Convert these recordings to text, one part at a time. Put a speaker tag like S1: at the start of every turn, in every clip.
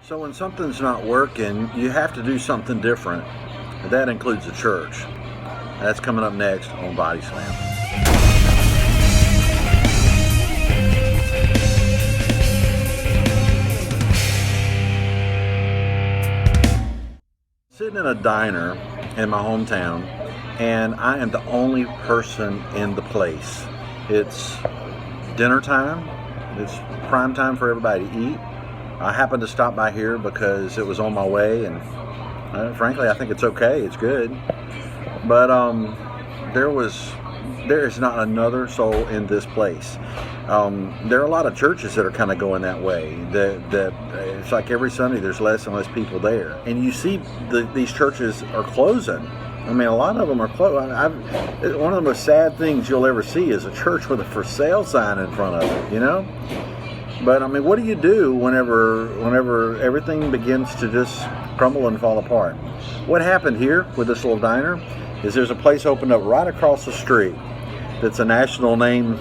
S1: So when something's not working, you have to do something different. And that includes the church. That's coming up next on Body Slam. Sitting in a diner in my hometown, and I am the only person in the place. It's dinner time. It's prime time for everybody to eat. I happened to stop by here because it was on my way, and frankly, I think it's okay. It's good. But there is not another soul in this place. There are a lot of churches that are kind of going that way. That it's like every Sunday there's less and less people there, and you see these churches are closing. I mean, a lot of them are closed. One of the most sad things you'll ever see is a church with a for sale sign in front of it. You know. But I mean, what do you do whenever everything begins to just crumble and fall apart? What happened here with this little diner is there's a place opened up right across the street that's a national name,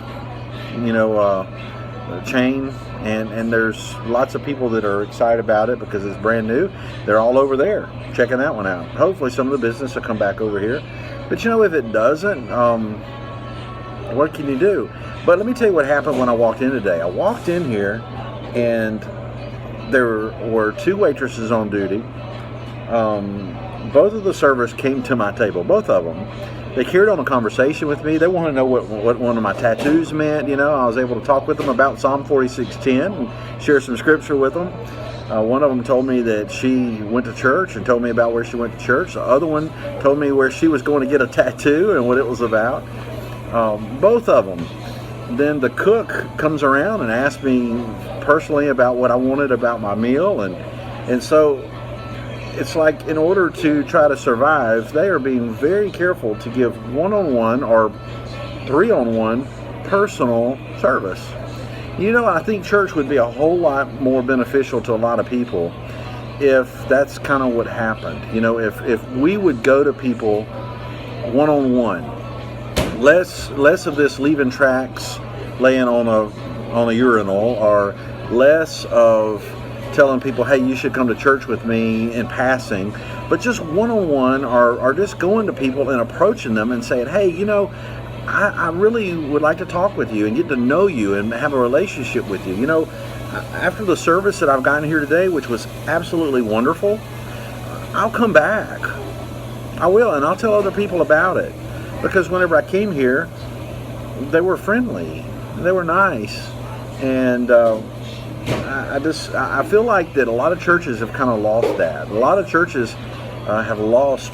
S1: chain, and there's lots of people that are excited about it because it's brand new. They're all over there checking that one out. Hopefully some of the business will come back over here. But if it doesn't, what can you do? But let me tell you what happened when I walked in today. I walked in here, and there were two waitresses on duty. Both of the servers came to my table, both of them. They carried on a conversation with me. They wanted to know what one of my tattoos meant. I was able to talk with them about Psalm 46:10 and share some scripture with them. One of them told me that she went to church and told me about where she went to church. The other one told me where she was going to get a tattoo and what it was about. Both of them. Then the cook comes around and asks me personally about what I wanted about my meal, and so it's like in order to try to survive, they are being very careful to give one-on-one or three-on-one personal service. I think church would be a whole lot more beneficial to a lot of people if that's kind of what happened. If we would go to people one-on-one. Less of this leaving tracts laying on a urinal, or less of telling people, hey, you should come to church with me in passing, but just one-on-one, or just going to people and approaching them and saying, hey, I really would like to talk with you and get to know you and have a relationship with you. After the service that I've gotten here today, which was absolutely wonderful, I'll come back. I will, and I'll tell other people about it. Because whenever I came here, they were friendly, they were nice, and I feel like that a lot of churches have kind of lost that. A lot of churches have lost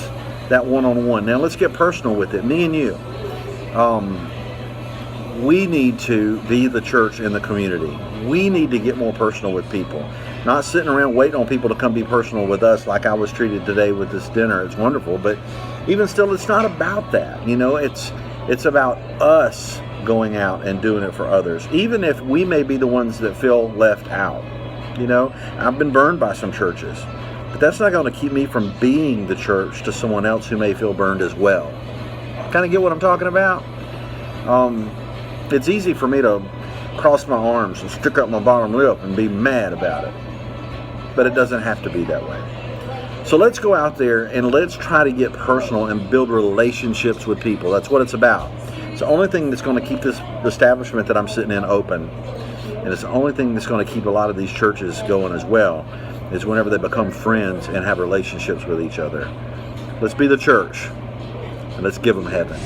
S1: that one-on-one. Now let's get personal with it. Me and you, we need to be the church in the community. We need to get more personal with people. Not sitting around waiting on people to come be personal with us like I was treated today with this dinner. It's wonderful, but even still, it's not about that. It's about us going out and doing it for others, even if we may be the ones that feel left out. I've been burned by some churches, but that's not going to keep me from being the church to someone else who may feel burned as well. Kind of get what I'm talking about? It's easy for me to cross my arms and stick up my bottom lip and be mad about it, but it doesn't have to be that way. So let's go out there and let's try to get personal and build relationships with people. That's what it's about. It's the only thing that's going to keep this establishment that I'm sitting in open. And it's the only thing that's going to keep a lot of these churches going as well, is whenever they become friends and have relationships with each other. Let's be the church, and let's give them heaven.